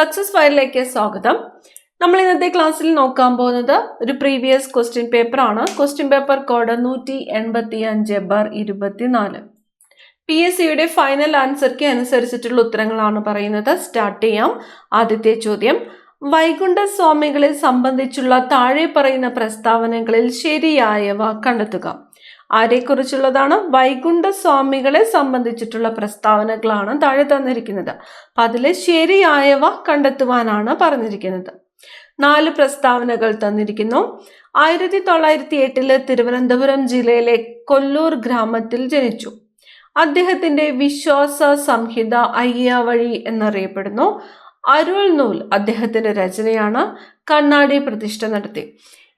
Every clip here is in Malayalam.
സക്സസ് ഫയലിലേക്ക് സ്വാഗതം. നമ്മൾ ഇന്നത്തെ ക്ലാസ്സിൽ നോക്കാൻ പോകുന്നത് ഒരു പ്രീവിയസ് ക്വസ്റ്റ്യൻ പേപ്പർ ആണ്. Question paper code 185/24. PSCയുടെ ഫൈനൽ ആൻസർക്ക് അനുസരിച്ചിട്ടുള്ള ഉത്തരങ്ങളാണ് പറയുന്നത്. സ്റ്റാർട്ട് ചെയ്യാം. ആദ്യത്തെ ചോദ്യം, വൈകുണ്ഠ സ്വാമികളെ സംബന്ധിച്ചുള്ള താഴെ പറയുന്ന പ്രസ്താവനകളിൽ ശരിയായവ കണ്ടെത്തുക. ആരെക്കുറിച്ചുള്ളതാണ്? വൈകുണ്ഠ സ്വാമികളെ സംബന്ധിച്ചിട്ടുള്ള പ്രസ്താവനകളാണ് താഴെ തന്നിരിക്കുന്നത്. അപ്പൊ അതിലെ ശരിയായവ കണ്ടെത്തുവാനാണ് പറഞ്ഞിരിക്കുന്നത്. 4 പ്രസ്താവനകൾ തന്നിരിക്കുന്നു. 1908 തിരുവനന്തപുരം ജില്ലയിലെ കൊല്ലൂർ ഗ്രാമത്തിൽ ജനിച്ചു. അദ്ദേഹത്തിന്റെ വിശ്വാസ സംഹിത അയ്യാവഴി എന്നറിയപ്പെടുന്നു. അരുൾ നൂൽ അദ്ദേഹത്തിന്റെ രചനയാണ്. കണ്ണാടി പ്രതിഷ്ഠ നടത്തി.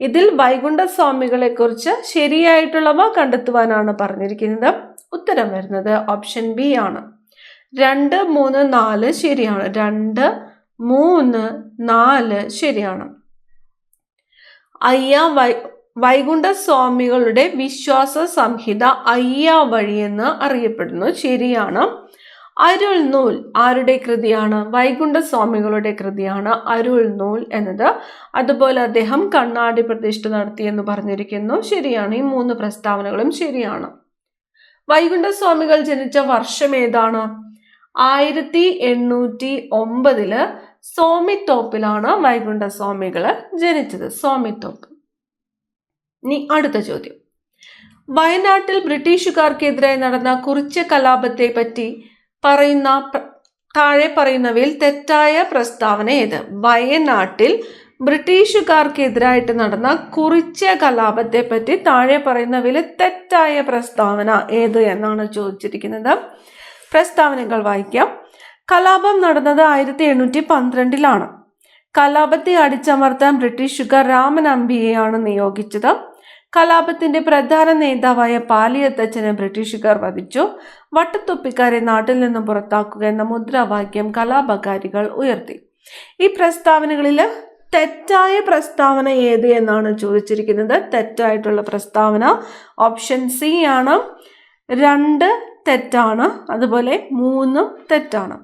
ഇതിൽ വൈകുണ്ഠ സ്വാമികളെ കുറിച്ച് ശരിയായിട്ടുള്ളവ കണ്ടെത്തുവാനാണ് പറഞ്ഞിരിക്കുന്നത്. ഉത്തരം വരുന്നത് ഓപ്ഷൻ ബി ആണ്. 2, 3, 4 ശരിയാണ്. 2, 3, 4 ശരിയാണ്. വൈകുണ്ഠ സ്വാമികളുടെ വിശ്വാസ സംഹിത അയ്യാവഴി എന്ന് അറിയപ്പെടുന്നു. ശരിയാണ്. അരുൾ നൂൽ ആരുടെ കൃതിയാണ്? വൈകുണ്ഠ സ്വാമികളുടെ കൃതിയാണ് അരുൾ നൂൽ എന്നത്. അതുപോലെ അദ്ദേഹം കണ്ണാടി പ്രതിഷ്ഠ നടത്തി എന്ന് പറഞ്ഞിരിക്കുന്നു. ശരിയാണ്. ഈ 3 പ്രസ്താവനകളും ശരിയാണ്. വൈകുണ്ഠ സ്വാമികൾ ജനിച്ച വർഷം ഏതാണ്? 1809 സോമിത്തോപ്പിലാണ് വൈകുണ്ഠ സ്വാമികൾ ജനിച്ചത്. സോമിത്തോപ്പ്. ഇനി അടുത്ത ചോദ്യം, വയനാട്ടിൽ ബ്രിട്ടീഷുകാർക്കെതിരായി നടന്ന കുറിച്യ കലാപത്തെ പറ്റി പറയുന്ന താഴെ പറയുന്നവയിൽ തെറ്റായ പ്രസ്താവന ഏത്? വയനാട്ടിൽ ബ്രിട്ടീഷുകാർക്കെതിരായിട്ട് നടന്ന കുറിച്യ കലാപത്തെ പറ്റി താഴെ പറയുന്നവയിൽ തെറ്റായ പ്രസ്താവന ഏത് എന്നാണ് ചോദിച്ചിരിക്കുന്നത്. പ്രസ്താവനകൾ വായിക്കാം. കലാപം നടന്നത് 1812 കലാപത്തെ അടിച്ചമർത്താൻ ബ്രിട്ടീഷുകാർ രാമൻ അമ്പിയെയാണ് നിയോഗിച്ചത്. കലാപത്തിന്റെ പ്രധാന നേതാവായ പാലിയത്തച്ഛനെ ബ്രിട്ടീഷുകാർ വധിച്ചു. വട്ടത്തൊപ്പിക്കാരെ നാട്ടിൽ നിന്നും പുറത്താക്കുക എന്ന മുദ്രാവാക്യം കലാപകാരികൾ ഉയർത്തി. ഈ പ്രസ്താവനകളിൽ തെറ്റായ പ്രസ്താവന ഏത് എന്നാണ് ചോദിച്ചിരിക്കുന്നത്. തെറ്റായിട്ടുള്ള പ്രസ്താവന ഓപ്ഷൻ സി ആണ്. 2 തെറ്റാണ്. അതുപോലെ 3 തെറ്റാണ്.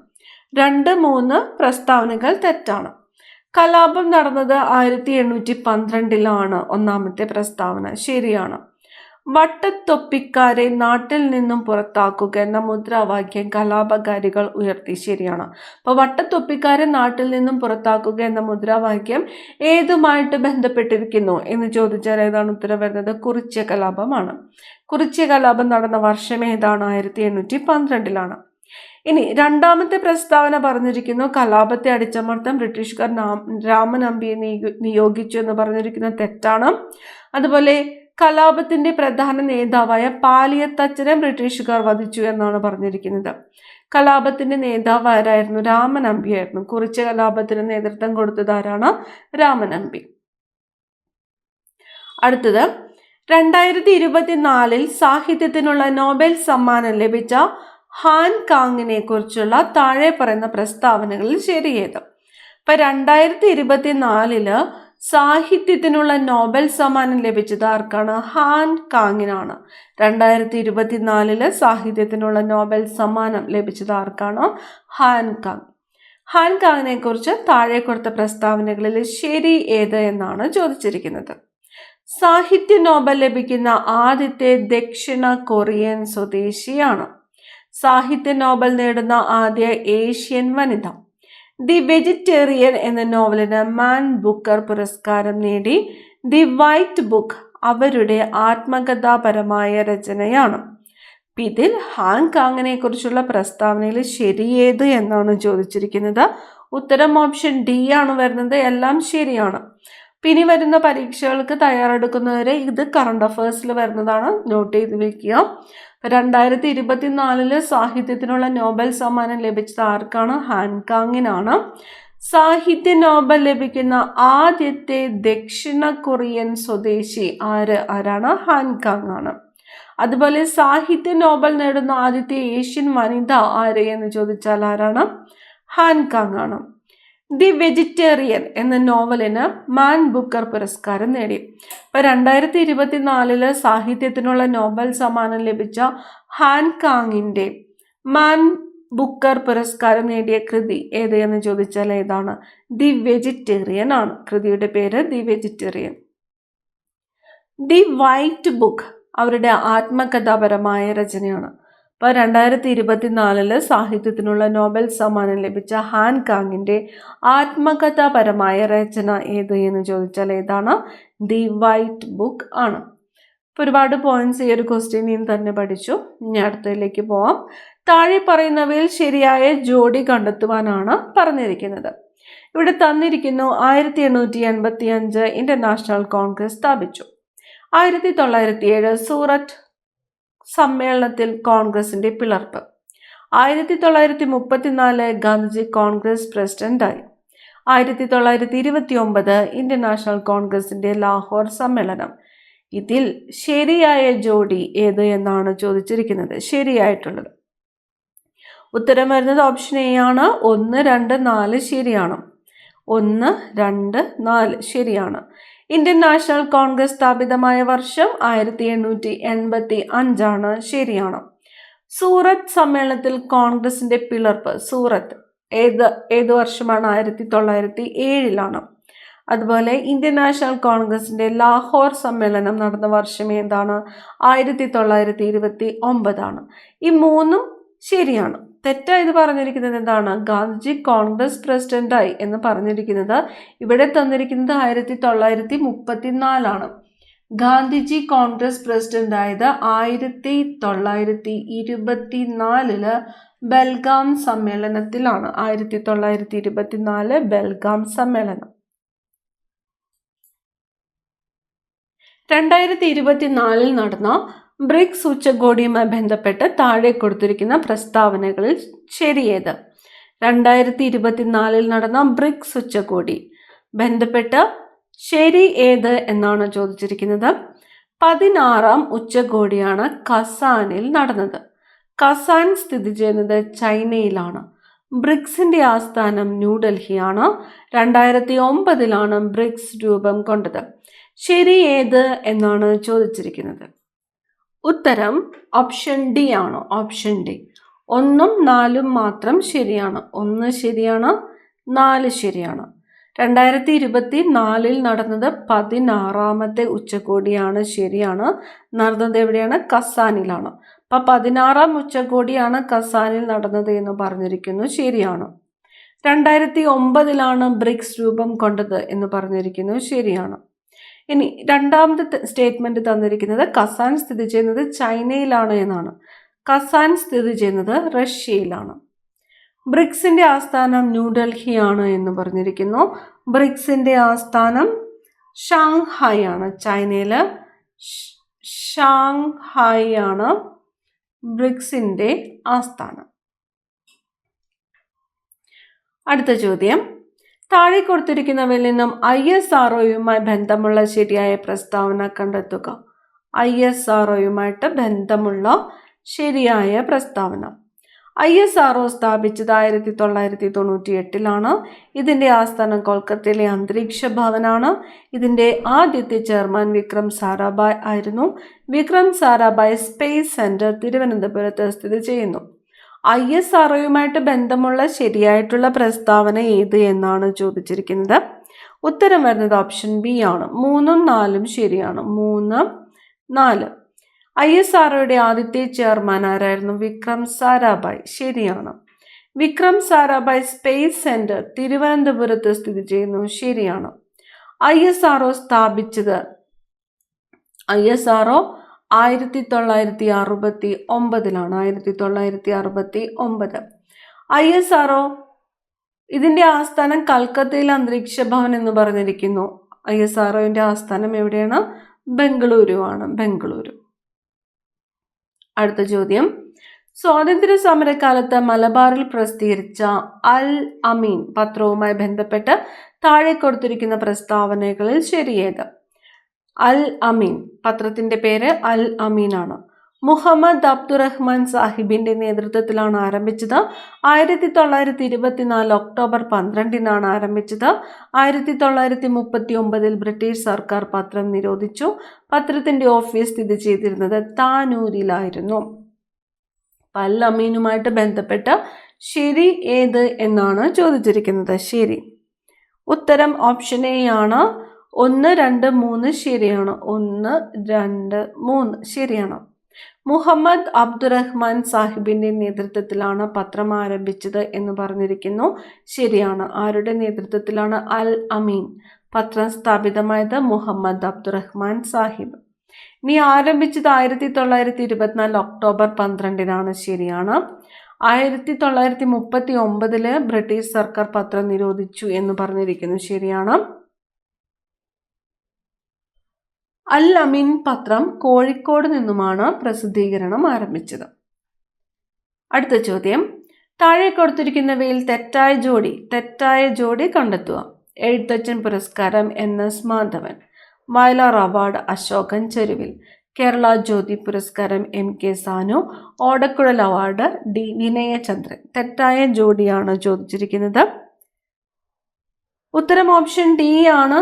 2, 3 പ്രസ്താവനകൾ തെറ്റാണ്. കലാപം നടന്നത് 1812 ഒന്നാമത്തെ പ്രസ്താവന ശരിയാണ്. വട്ടത്തൊപ്പിക്കാരെ നാട്ടിൽ നിന്നും പുറത്താക്കുക എന്ന മുദ്രാവാക്യം കലാപകാരികൾ ഉയർത്തി. ശരിയാണ്. അപ്പൊ വട്ടത്തൊപ്പിക്കാരെ നാട്ടിൽ നിന്നും പുറത്താക്കുക എന്ന മുദ്രാവാക്യം ഏതുമായിട്ട് ബന്ധപ്പെട്ടിരിക്കുന്നു എന്ന് ചോദിച്ചാൽ ഏതാണ് ഉത്തരം വരുന്നത്? കുറിച്യ കലാപമാണ്. കുറിച്യ കലാപം നടന്ന വർഷം ഏതാണ്? 1812. ഇനി രണ്ടാമത്തെ പ്രസ്താവന പറഞ്ഞിരിക്കുന്നു കലാപത്തെ അടിച്ചമർത്താൻ ബ്രിട്ടീഷുകാർ രാമൻ അമ്പിയെ നിയോഗിച്ചു എന്ന് പറഞ്ഞിരിക്കുന്നത് തെറ്റാണ്. അതുപോലെ കലാപത്തിന്റെ പ്രധാന നേതാവായ പാലിയത്തച്ഛനെ ബ്രിട്ടീഷുകാർ വധിച്ചു എന്നാണ് പറഞ്ഞിരിക്കുന്നത്. കലാപത്തിന്റെ നേതാവ് ആരായിരുന്നു? രാമൻ അമ്പി ആയിരുന്നു. കുറിച്യ കലാപത്തിന് നേതൃത്വം കൊടുത്തത് ആരാണ്? രാമൻ അമ്പി. അടുത്തത്, 2024 സാഹിത്യത്തിനുള്ള നോബൽ സമ്മാനം ലഭിച്ച ഹാൻ കാങ്ങിനെ കുറിച്ചുള്ള താഴെ പറയുന്ന പ്രസ്താവനകളിൽ ശരിയേത്? ഇപ്പൊ 2024 സാഹിത്യത്തിനുള്ള നോബൽ സമ്മാനം ലഭിച്ചത് ആർക്കാണ്? ഹാൻ കാങ്ങിനാണ്. 2024 സാഹിത്യത്തിനുള്ള നോബൽ സമ്മാനം ലഭിച്ചത് ആർക്കാണ്? Han Kang. ഹാൻ കാങ്ങിനെ കുറിച്ച് താഴെ കൊടുത്ത പ്രസ്താവനകളിൽ ശരി ഏത് എന്നാണ് ചോദിച്ചിരിക്കുന്നത്. സാഹിത്യ നോബൽ ലഭിക്കുന്ന ആദ്യത്തെ ദക്ഷിണ കൊറിയൻ സ്വദേശിയാണ്. സാഹിത്യ നോബൽ നേടുന്ന ആദ്യ ഏഷ്യൻ വനിത. ദി വെജിറ്റേറിയൻ എന്ന നോവലിന് മാൻ ബുക്കർ പുരസ്കാരം നേടി. ദി വൈറ്റ് ബുക്ക് അവരുടെ ആത്മകഥാപരമായ രചനയാണ്. ഇതിൽ ഹാൻ കാങ്ങിനെ കുറിച്ചുള്ള പ്രസ്താവനയിൽ ശരിയേത് എന്നാണ് ചോദിച്ചിരിക്കുന്നത്. ഉത്തരം ഓപ്ഷൻ ഡി ആണ് വരുന്നത്. എല്ലാം ശരിയാണ്. പിന്നെ വരുന്ന പരീക്ഷകൾക്ക് തയ്യാറെടുക്കുന്നവരെ ഇത് കറണ്ട് അഫയേഴ്സിൽ വരുന്നതാണ്. നോട്ട് ചെയ്ത് വെക്കുക. 2024 സാഹിത്യത്തിനുള്ള നോബൽ സമ്മാനം ലഭിച്ചത് ആർക്കാണ്? ഹാൻ കാങ്ങിനാണ്. സാഹിത്യ നോബൽ ലഭിക്കുന്ന ആദ്യത്തെ ദക്ഷിണ കൊറിയൻ സ്വദേശി ആരാണ്? ഹാൻ കാങ് ആണ്. അതുപോലെ സാഹിത്യ നോബൽ നേടുന്ന ആദ്യത്തെ ഏഷ്യൻ വനിത ആര് എന്ന് ചോദിച്ചാൽ ആരാണ്? ഹാൻ കാങ് ആണ്. ദി വെജിറ്റേറിയൻ എന്ന നോവലിന് മാൻ ബുക്കർ പുരസ്കാരം നേടി. ഇപ്പൊ 2024 സാഹിത്യത്തിനുള്ള നോബൽ സമ്മാനം ലഭിച്ച ഹാൻ കാങ്ങിന്റെ മാൻ ബുക്കർ പുരസ്കാരം നേടിയ കൃതി ഏത് എന്ന് ചോദിച്ചാൽ ഏതാണ്? ദി വെജിറ്റേറിയൻ ആണ്. കൃതിയുടെ പേര് the vegetarian. The white book അവരുടെ ആത്മകഥാപരമായ രചനയാണ്. അപ്പോൾ 2024 സാഹിത്യത്തിനുള്ള നോബൽ സമ്മാനം ലഭിച്ച ഹാൻ കാങ്ങിന്റെ ആത്മകഥാപരമായ രചന ഏത് എന്ന് ചോദിച്ചാൽ ഏതാണ്? ദി വൈറ്റ് ബുക്ക് ആണ്. ഇപ്പോൾ ഒരുപാട് പോയിന്റ്സ് ഈ ഒരു ക്വസ്റ്റ്യനിൽ തന്നെ പഠിച്ചു. ഇനി അടുത്തതിലേക്ക് പോവാം. താഴെ പറയുന്നവയിൽ ശരിയായ ജോഡി കണ്ടെത്തുവാനാണ് പറഞ്ഞിരിക്കുന്നത്. ഇവിടെ തന്നിരിക്കുന്നു 1885 ഇന്ത്യൻ നാഷണൽ കോൺഗ്രസ് സ്ഥാപിച്ചു. 1907 സൂററ്റ് സമ്മേളനത്തിൽ കോൺഗ്രസിന്റെ പിളർപ്പ്. 1934 ഗാന്ധിജി കോൺഗ്രസ് പ്രസിഡന്റായി. 1929 ഇന്ത്യൻ നാഷണൽ കോൺഗ്രസിന്റെ ലാഹോർ സമ്മേളനം. ഇതിൽ ശരിയായ ജോഡി ഏത് എന്നാണ് ചോദിച്ചിരിക്കുന്നത്. ശരിയായിട്ടുള്ളത് ഉത്തരം വരുന്നത് ഓപ്ഷൻ എ ആണ്. 1, 2, 4 ശരിയാണ്. 1, 2, 4 ശരിയാണ്. ഇന്ത്യൻ നാഷണൽ കോൺഗ്രസ് സ്ഥാപിതമായ വർഷം 1885 ആണ്. ശരിയാണ്. സൂറത്ത് സമ്മേളനത്തിൽ കോൺഗ്രസിന്റെ പിളർപ്പ്. സൂറത്ത് ഏത് വർഷമാണ്? 1907 അതുപോലെ ഇന്ത്യൻ നാഷണൽ കോൺഗ്രസിന്റെ ലാഹോർ സമ്മേളനം നടന്ന വർഷം ഏതാണ്? 1929 ഈ മൂന്നും ശരിയാണ്. തെറ്റായത് പറഞ്ഞിരിക്കുന്നത് എന്താണ്? ഗാന്ധിജി കോൺഗ്രസ് പ്രസിഡന്റായി എന്ന് പറഞ്ഞിരിക്കുന്നത് ഇവിടെ തന്നിരിക്കുന്നത് 1934 ഗാന്ധിജി കോൺഗ്രസ് പ്രസിഡന്റ് ആയത് 1924 ബെൽഗാം സമ്മേളനത്തിലാണ്. 1924 ബെൽഗാം സമ്മേളനം. 2024 നടന്ന ബ്രിക്സ് ഉച്ചകോടിയുമായി ബന്ധപ്പെട്ട് താഴെ കൊടുത്തിരിക്കുന്ന പ്രസ്താവനകളിൽ ശരിയേത്? 2024 നടന്ന ബ്രിക്സ് ഉച്ചകോടി ബന്ധപ്പെട്ട് ശരി ഏത് എന്നാണ് ചോദിച്ചിരിക്കുന്നത്. 16ാം ഉച്ചകോടിയാണ് കസാനിൽ നടന്നത്. കസാൻ സ്ഥിതി ചെയ്യുന്നത് ചൈനയിലാണ്. ബ്രിക്സിന്റെ ആസ്ഥാനം ന്യൂഡൽഹിയാണ്. 2009 ബ്രിക്സ് രൂപം കൊണ്ടത്. ശരി ഏത് എന്നാണ് ചോദിച്ചിരിക്കുന്നത്. ഉത്തരം ഓപ്ഷൻ ഡി ആണ്. Option D. 1ഉം 4ഉം മാത്രം ശരിയാണ്. 1 ശരിയാണ്, 4 ശരിയാണ്. 2024 നടന്നത് 16ാമത്തെ ഉച്ചകോടിയാണ്. ശരിയാണ്. നടന്നത് എവിടെയാണ്? കസാനിലാണ്. അപ്പം 16ാം ഉച്ചകോടിയാണ് കസാനിൽ നടന്നത് എന്ന് പറഞ്ഞിരിക്കുന്നു. ശരിയാണ്. 2009 ബ്രിക്സ് രൂപം കൊണ്ടത് എന്ന് പറഞ്ഞിരിക്കുന്നു. ശരിയാണ്. ഇനി രണ്ടാമത്തെ സ്റ്റേറ്റ്മെന്റ് തന്നിരിക്കുന്നത് കസാൻ സ്ഥിതി ചെയ്യുന്നത് ചൈനയിലാണ് എന്നാണ്. കസാൻ സ്ഥിതി ചെയ്യുന്നത് റഷ്യയിലാണ്. ബ്രിക്സിന്റെ ആസ്ഥാനം ന്യൂഡൽഹിയാണ് എന്ന് പറഞ്ഞിരിക്കുന്നു. ബ്രിക്സിന്റെ ആസ്ഥാനം ഷാങ്ഹായ് ആണ്. ചൈനയില് ഷാങ്ഹായ് ആണ് ബ്രിക്സിന്റെ ആസ്ഥാനം. അടുത്ത ചോദ്യം. താഴെ കൊടുത്തിരിക്കുന്നവയിൽ നിന്നും ISROയുമായി ബന്ധമുള്ള ശരിയായ പ്രസ്താവന കണ്ടെത്തുക. ISROയുമായിട്ട് ബന്ധമുള്ള ശരിയായ പ്രസ്താവന. ISRO സ്ഥാപിച്ചത് 1998 ഇതിന്റെ ആസ്ഥാനം കൊൽക്കത്തയിലെ അന്തരീക്ഷ ഭവനാണ്. ഇതിന്റെ ആദ്യത്തെ ചെയർമാൻ വിക്രം സാരാഭായ് ആയിരുന്നു. വിക്രം സാരാഭായ് സ്പേസ് സെന്റർ തിരുവനന്തപുരത്ത് സ്ഥിതി ചെയ്യുന്നു. ISROയുമായിട്ട് ബന്ധമുള്ള ശരിയായിട്ടുള്ള പ്രസ്താവന ഏത് എന്നാണ് ചോദിച്ചിരിക്കുന്നത്. ഉത്തരം വരുന്നത് ഓപ്ഷൻ ബി ആണ്. 3ഉം 4ഉം ശരിയാണ്. 3, 4. ISROയുടെ ആദ്യത്തെ ചെയർമാൻ ആരായിരുന്നു? വിക്രം സാരാഭായ്. ശരിയാണ്. വിക്രം സാരാഭായ് സ്പേസ് സെന്റർ തിരുവനന്തപുരത്ത് സ്ഥിതി ചെയ്യുന്നു. ശരിയാണ്. ISRO സ്ഥാപിച്ചത് 1969 1969. ISRO ഇതിന്റെ ആസ്ഥാനം കൽക്കത്തയിലെ അന്തരീക്ഷ ഭവൻ എന്ന് പറഞ്ഞിരിക്കുന്നു. ISROയുടെ ആസ്ഥാനം എവിടെയാണ്? ബംഗളൂരു ആണ്. ബംഗളൂരു. അടുത്ത ചോദ്യം. സ്വാതന്ത്ര്യ സമരകാലത്ത് മലബാറിൽ പ്രസിദ്ധീകരിച്ച അൽ അമീൻ പത്രവുമായി ബന്ധപ്പെട്ട് താഴെ കൊടുത്തിരിക്കുന്ന പ്രസ്താവനകളിൽ ശരിയേത്? അൽ അമീൻ പത്രത്തിന്റെ പേര് അൽ അമീൻ ആണ്. മുഹമ്മദ് അബ്ദുറഹ്മാൻ സാഹിബിന്റെ നേതൃത്വത്തിലാണ് ആരംഭിച്ചത്. 1924 ഒക്ടോബർ 12 ആരംഭിച്ചത്. 1939 ബ്രിട്ടീഷ് സർക്കാർ പത്രം നിരോധിച്ചു. പത്രത്തിന്റെ ഓഫീസ് സ്ഥിതി ചെയ്തിരുന്നത് താനൂരിലായിരുന്നു. അൽ അമീനുമായിട്ട് ബന്ധപ്പെട്ട് ശരി ഏത് എന്നാണ് ചോദിച്ചിരിക്കുന്നത്. ശരി ഉത്തരം ഓപ്ഷൻ എ ആണ്. 1, 2, 3 ശരിയാണ്. 1, 2, 3 ശരിയാണ്. മുഹമ്മദ് അബ്ദുറഹ്മാൻ സാഹിബിന്റെ നേതൃത്വത്തിലാണ് പത്രം ആരംഭിച്ചത് എന്ന് പറഞ്ഞിരിക്കുന്നു. ശരിയാണ്. ആരുടെ നേതൃത്വത്തിലാണ്? അൽ അമീൻ. പത്രം സ്ഥാപിതമായത് മുഹമ്മദ് അബ്ദുറഹ്മാൻ സാഹിബ്. ഇനി ആരംഭിച്ചത് 1924 ഒക്ടോബർ 12 ശരിയാണ്. 1939 ബ്രിട്ടീഷ് സർക്കാർ പത്രം നിരോധിച്ചു എന്ന് പറഞ്ഞിരിക്കുന്നു. ശരിയാണ്. അൽ അമീൻ പത്രം കോഴിക്കോട് നിന്നുമാണ് പ്രസിദ്ധീകരണം ആരംഭിച്ചത്. അടുത്ത ചോദ്യം, താഴെ കൊടുത്തിരിക്കുന്നവയിൽ തെറ്റായ ജോഡി കണ്ടെത്തുക. എഴുത്തച്ഛൻ പുരസ്കാരം NS മാധവൻ, വയലാർ അവാർഡ് അശോകൻ ചെരുവിൽ, കേരള ജ്യോതി പുരസ്കാരം MK സാനു, ഓടക്കുഴൽ അവാർഡ് D വിനയചന്ദ്രൻ. തെറ്റായ ജോഡിയാണ് ചോദിച്ചിരിക്കുന്നത്. ഉത്തരം ഓപ്ഷൻ D ആണ്.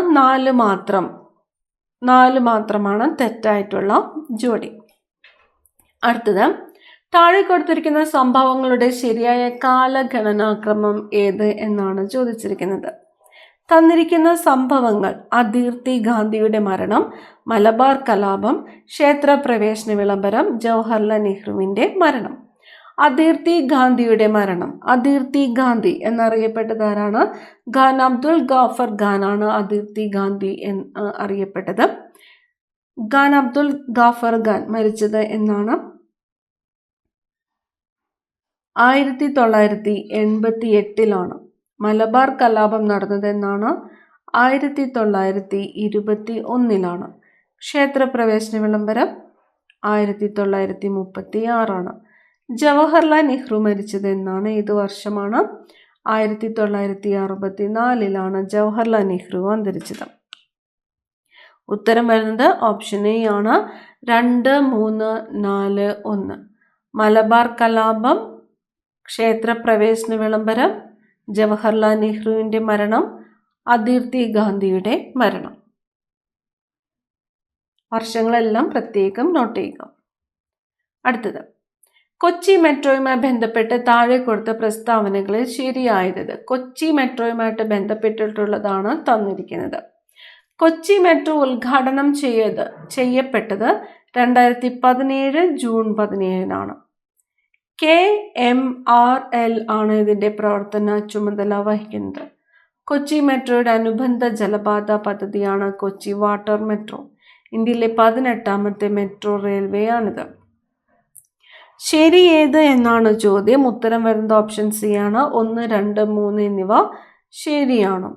4 മാത്രമാണ് തെറ്റായിട്ടുള്ള ജോഡി. അടുത്തത്, താഴെ കൊടുത്തിരിക്കുന്ന സംഭവങ്ങളുടെ ശരിയായ കാലഗണനാക്രമം ഏത് എന്നാണ് ചോദിച്ചിരിക്കുന്നത്. തന്നിരിക്കുന്ന സംഭവങ്ങൾ: അദീർത്തി ഗാന്ധിയുടെ മരണം, മലബാർ കലാപം, ക്ഷേത്രപ്രവേശന വിളംബരം, ജവഹർലാൽ നെഹ്റുവിന്റെ മരണം. അദീർത്തി ഗാന്ധിയുടെ മരണം. അദീർത്തി ഗാന്ധി എന്നറിയപ്പെട്ടതാരാണ്? ഖാൻ അബ്ദുൽ ഗാഫർ ഖാനാണ് അദീർത്തി ഗാന്ധി എന്ന് അറിയപ്പെട്ടത്. ഖാൻ അബ്ദുൽ ഗാഫർ ഖാൻ മരിച്ചത് എന്നാണ്? 1988. മലബാർ കലാപം നടന്നത് എന്നാണ്? 1921. ക്ഷേത്രപ്രവേശന വിളംബരം 1936. ജവഹർലാൽ നെഹ്റു മരിച്ചത് എന്നാണ്? ഏത് വർഷമാണ്? 1964 ജവഹർലാൽ നെഹ്റു അന്തരിച്ചത്. ഉത്തരം വരുന്നത് ഓപ്ഷൻ എ ആണ്. 2, 3, 4, 1. മലബാർ കലാപം, ക്ഷേത്രപ്രവേശന വിളംബരം, ജവഹർലാൽ നെഹ്റുവിന്റെ മരണം, അദീർത്തി ഗാന്ധിയുടെ മരണം. വർഷങ്ങളെല്ലാം പ്രത്യേകം നോട്ട് ചെയ്യുക. അടുത്തത്, കൊച്ചി മെട്രോയുമായി ബന്ധപ്പെട്ട് താഴെ കൊടുത്ത പ്രസ്താവനകളിൽ ശരിയായത്. കൊച്ചി മെട്രോയുമായിട്ട് ബന്ധപ്പെട്ടിട്ടുള്ളതാണ് തന്നിരിക്കുന്നത്. കൊച്ചി മെട്രോ ഉദ്ഘാടനം ചെയ്യപ്പെട്ടത് 2017 ജൂൺ 17 KMRL ആണ് ഇതിന്റെ പ്രവർത്തന ചുമതല വഹിക്കുന്നത്. കൊച്ചി മെട്രോയുടെ അനുബന്ധ ജലപാത പദ്ധതിയാണ് കൊച്ചി വാട്ടർ മെട്രോ. ഇന്ത്യയിലെ 18ാമത്തെ മെട്രോ റെയിൽവേ ആണിത്. ശരി ഏത് എന്നാണ് ചോദ്യം. ഉത്തരം വരുന്നത് ഓപ്ഷൻ സി ആണ്. 1, 2, 3 എന്നിവ ശരിയാണ്.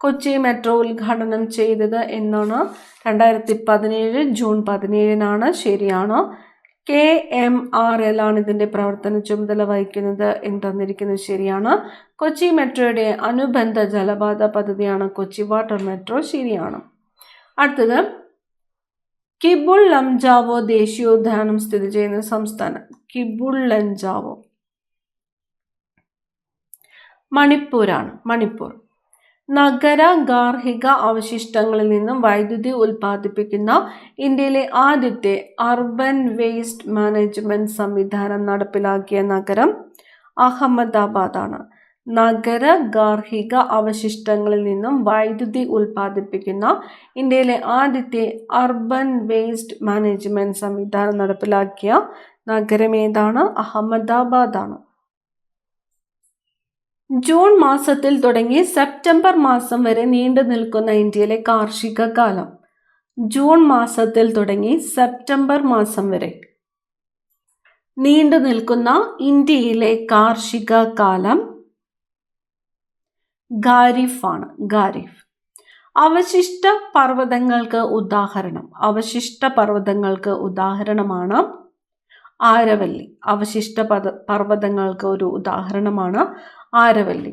കൊച്ചി മെട്രോ ഉദ്ഘാടനം ചെയ്തത് എന്നാണ്? 2017 ജൂൺ 17 ശരിയാണ്. KMRL ആണ് ഇതിന്റെ പ്രവർത്തന ചുമതല വഹിക്കുന്നത് എന്ന് തന്നിരിക്കുന്നത്. ശരിയാണ്. കൊച്ചി മെട്രോയുടെ അനുബന്ധ ജലപാത പദ്ധതിയാണ് കൊച്ചി വാട്ടർ മെട്രോ. ശരിയാണ്. അടുത്തത്, കിബുൾ ലംജാവോ ദേശീയോദ്യാനം സ്ഥിതി ചെയ്യുന്ന സംസ്ഥാനം. കിബുൾ ലംജാവോ മണിപ്പൂരാണ്. മണിപ്പൂർ. നഗര ഗാർഹിക അവശിഷ്ടങ്ങളിൽ നിന്നും വൈദ്യുതി ഉൽപ്പാദിപ്പിക്കുന്ന ഇന്ത്യയിലെ ആദ്യത്തെ അർബൻ വേസ്റ്റ് മാനേജ്മെന്റ് സംവിധാനം നടപ്പിലാക്കിയ നഗരം അഹമ്മദാബാദാണ്. നഗര ഗാർഹിക അവശിഷ്ടങ്ങളിൽ നിന്നും വൈദ്യുതി ഉൽപ്പാദിപ്പിക്കുന്ന ഇന്ത്യയിലെ ആദ്യത്തെ അർബൻ വേസ്റ്റ് മാനേജ്മെന്റ് സംവിധാനം നടപ്പിലാക്കിയ നഗരം ഏതാണ്? അഹമ്മദാബാദാണ്. ജൂൺ മാസത്തിൽ തുടങ്ങി സെപ്റ്റംബർ മാസം വരെ നീണ്ടു നിൽക്കുന്ന ഇന്ത്യയിലെ കാർഷിക കാലം. ജൂൺ മാസത്തിൽ തുടങ്ങി സെപ്റ്റംബർ മാസം വരെ നീണ്ടു നിൽക്കുന്ന ഇന്ത്യയിലെ കാർഷിക കാലം ഖാരിഫ് ആണ്. ഖാരിഫ്. അവശിഷ്ട പർവ്വതങ്ങൾക്ക് ഉദാഹരണമാണ് ആരവല്ലി. അവശിഷ്ട പർവ്വതങ്ങൾക്ക് ഒരു ഉദാഹരണമാണ് ആരവല്ലി.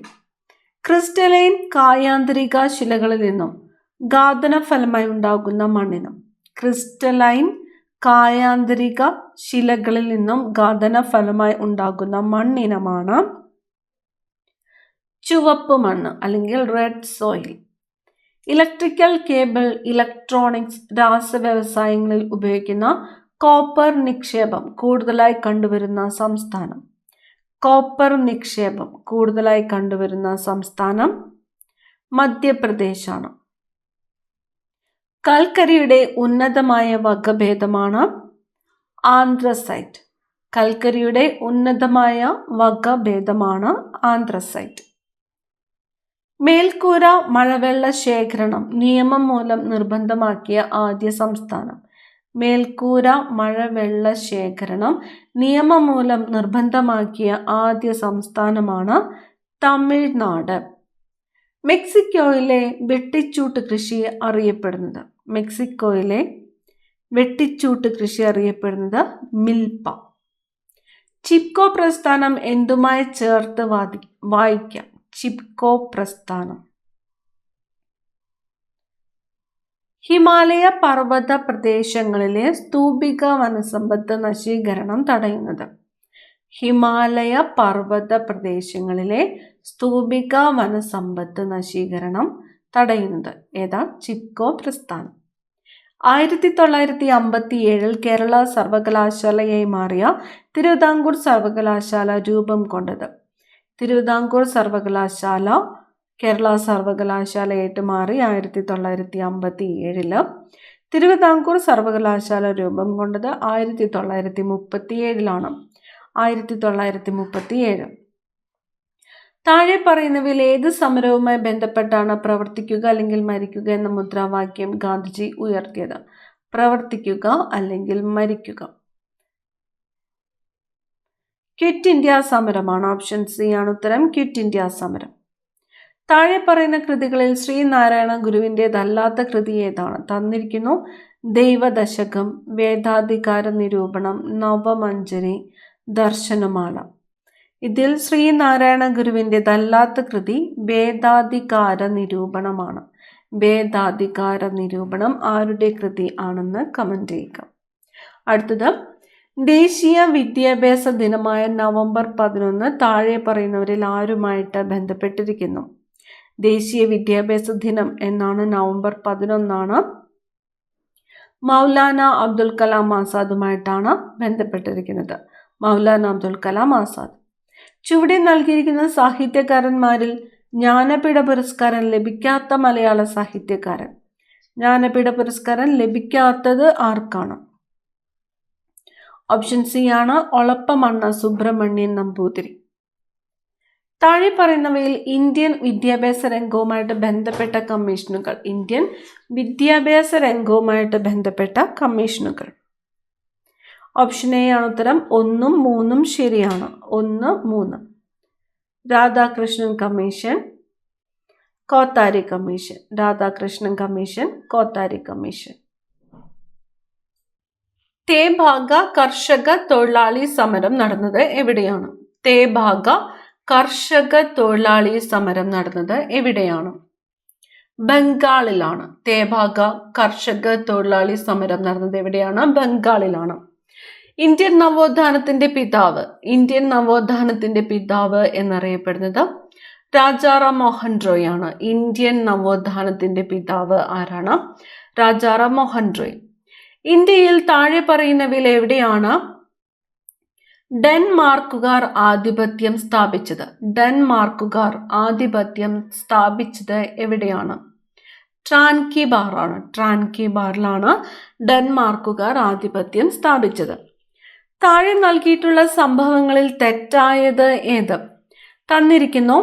ക്രിസ്റ്റലൈൻ കായാന്തരിക ശിലകളിൽ നിന്നും ഘാതന ഫലമായി ഉണ്ടാകുന്ന മണ്ണിനം. ക്രിസ്റ്റലൈൻ കായാന്തരിക ശിലകളിൽ നിന്നും ഘാതന ഫലമായി ഉണ്ടാകുന്ന മണ്ണിനമാണ് ചുവപ്പ് മണ്ണ് അല്ലെങ്കിൽ red soil. Electrical cable, electronics, രാസവ്യവസായങ്ങളിൽ ഉപയോഗിക്കുന്ന കോപ്പർ നിക്ഷേപം കൂടുതലായി കണ്ടുവരുന്ന സംസ്ഥാനം? കോപ്പർ നിക്ഷേപം കൂടുതലായി കണ്ടുവരുന്ന സംസ്ഥാനം മധ്യപ്രദേശാണ്. കൽക്കരിയുടെ ഉന്നതമായ വകഭേദമാണ് ആന്ത്രസൈറ്റ്. കൽക്കരിയുടെ ഉന്നതമായ വകഭേദമാണ് ആന്ത്രസൈറ്റ്. മേൽക്കൂര മഴവെള്ള ശേഖരണം നിയമം മൂലം നിർബന്ധമാക്കിയ ആദ്യ സംസ്ഥാനം? മേൽക്കൂര മഴവെള്ള ശേഖരണം നിയമം മൂലം നിർബന്ധമാക്കിയ ആദ്യ സംസ്ഥാനമാണ് തമിഴ്നാട്. മെക്സിക്കോയിലെ വെട്ടിച്ചൂട്ട് കൃഷി അറിയപ്പെടുന്നത്? മെക്സിക്കോയിലെ വെട്ടിച്ചൂട്ട് കൃഷി അറിയപ്പെടുന്നത് മിൽപ്പ. ചിപ്കോ പ്രസ്ഥാനം എന്തുമായി ചേർത്ത് വായിക്കാം? ചിപ്കോ പ്രസ്ഥാനം ഹിമാലയ പർവ്വത പ്രദേശങ്ങളിലെ സ്തൂപിക വനസമ്പത്ത് നശീകരണം തടയുന്നത്? ഹിമാലയ പർവ്വത പ്രദേശങ്ങളിലെ സ്തൂപിക വനസമ്പത്ത് നശീകരണം തടയുന്നത് ഏതാ? ചിപ്കോ പ്രസ്ഥാനം. 1957 കേരള സർവകലാശാലയായി മാറിയ തിരുവിതാംകൂർ സർവകലാശാല രൂപം കൊണ്ടത്? തിരുവിതാംകൂർ സർവകലാശാല കേരള സർവകലാശാലയായിട്ട് മാറി 1957. തിരുവിതാംകൂർ സർവകലാശാല രൂപം കൊണ്ടത് 1937. 1937. താഴെ പറയുന്നവയിൽ ഏത് സമരവുമായി ബന്ധപ്പെട്ടാണ് പ്രവർത്തിക്കുക അല്ലെങ്കിൽ മരിക്കുക എന്ന മുദ്രാവാക്യം ഗാന്ധിജി ഉയർത്തിയത്? പ്രവർത്തിക്കുക അല്ലെങ്കിൽ മരിക്കുക. ക്വിറ്റ് ഇന്ത്യ സമരമാണ്. ഓപ്ഷൻ സി ആണ് ഉത്തരം. ക്വിറ്റ് ഇന്ത്യ സമരം. താഴെ പറയുന്ന കൃതികളിൽ ശ്രീനാരായണ ഗുരുവിൻ്റെതല്ലാത്ത കൃതി ഏതാണ്? തന്നിരിക്കുന്നു. ദൈവദശകം, വേദാധികാര നിരൂപണം, നവമഞ്ജരി, ദർശനമാല. ഇതിൽ ശ്രീനാരായണ ഗുരുവിൻ്റെതല്ലാത്ത കൃതി വേദാധികാര നിരൂപണമാണ്. വേദാധികാര നിരൂപണം ആരുടെ കൃതി ആണെന്ന് കമന്റ് ചെയ്യുക. അടുത്തത്, ദേശീയ വിദ്യാഭ്യാസ ദിനമായ നവംബർ 11 താഴെ പറയുന്നവരിൽ ആരുമായിട്ട് ബന്ധപ്പെട്ടിരിക്കുന്നു? ദേശീയ വിദ്യാഭ്യാസ ദിനം എന്നാണ് നവംബർ 11 മൗലാന അബ്ദുൽ കലാം ആസാദുമായിട്ടാണ് ബന്ധപ്പെട്ടിരിക്കുന്നത്. മൗലാന അബ്ദുൽ കലാം ആസാദ്. ചുവടെ നൽകിയിരിക്കുന്ന സാഹിത്യകാരന്മാരിൽ ജ്ഞാനപീഠ പുരസ്കാരം ലഭിക്കാത്ത മലയാള സാഹിത്യകാരൻ? ജ്ഞാനപീഠ പുരസ്കാരം ലഭിക്കാത്തത് ആർക്കാണ്? ഓപ്ഷൻ സി ആണ് ഒളപ്പമണ്ണ സുബ്രഹ്മണ്യൻ നമ്പൂതിരി. താഴെ പറയുന്നവയിൽ ഇന്ത്യൻ വിദ്യാഭ്യാസ രംഗവുമായിട്ട് ബന്ധപ്പെട്ട കമ്മീഷനുകൾ? ഇന്ത്യൻ വിദ്യാഭ്യാസ രംഗവുമായിട്ട് ബന്ധപ്പെട്ട കമ്മീഷനുകൾ. ഓപ്ഷൻ എ ആണ് ഉത്തരം. 1, 3 ശരിയാണ്. 1, 3. Radhakrishnan commission, Kothari commission. Radhakrishnan commission, Kothari commission. Tebhaga കർഷക തൊഴിലാളി സമരം നടന്നത് എവിടെയാണ്? തേഭാഗ കർഷക തൊഴിലാളി സമരം നടന്നത് എവിടെയാണ്? ബംഗാളിലാണ്. തേഭാഗ കർഷക തൊഴിലാളി സമരം നടന്നത് എവിടെയാണ്? ബംഗാളിലാണ്. ഇന്ത്യൻ നവോത്ഥാനത്തിന്റെ പിതാവ്? ഇന്ത്യൻ നവോത്ഥാനത്തിന്റെ പിതാവ് എന്നറിയപ്പെടുന്നത് രാജാറാം മോഹൻ റോയ് ആണ്. ഇന്ത്യൻ നവോത്ഥാനത്തിന്റെ പിതാവ് ആരാണ്? രാജാറാം മോഹൻ റോയ്. ഇന്ത്യയിൽ താഴെ പറയുന്നവയിൽ എവിടെയാണ് ഡെൻമാർക്കുകാർ ആധിപത്യം സ്ഥാപിച്ചത്? ഡെൻമാർക്കുകാർ ആധിപത്യം സ്ഥാപിച്ചത് എവിടെയാണ്? ട്രാൻകിബാർ ആണ്. ട്രാൻകിബാറിലാണ് ഡെൻമാർക്കുകാർ ആധിപത്യം സ്ഥാപിച്ചത്. താഴെ നൽകിയിട്ടുള്ള സംഭവങ്ങളിൽ തെറ്റായത് ഏത്? തന്നിരിക്കുന്നു.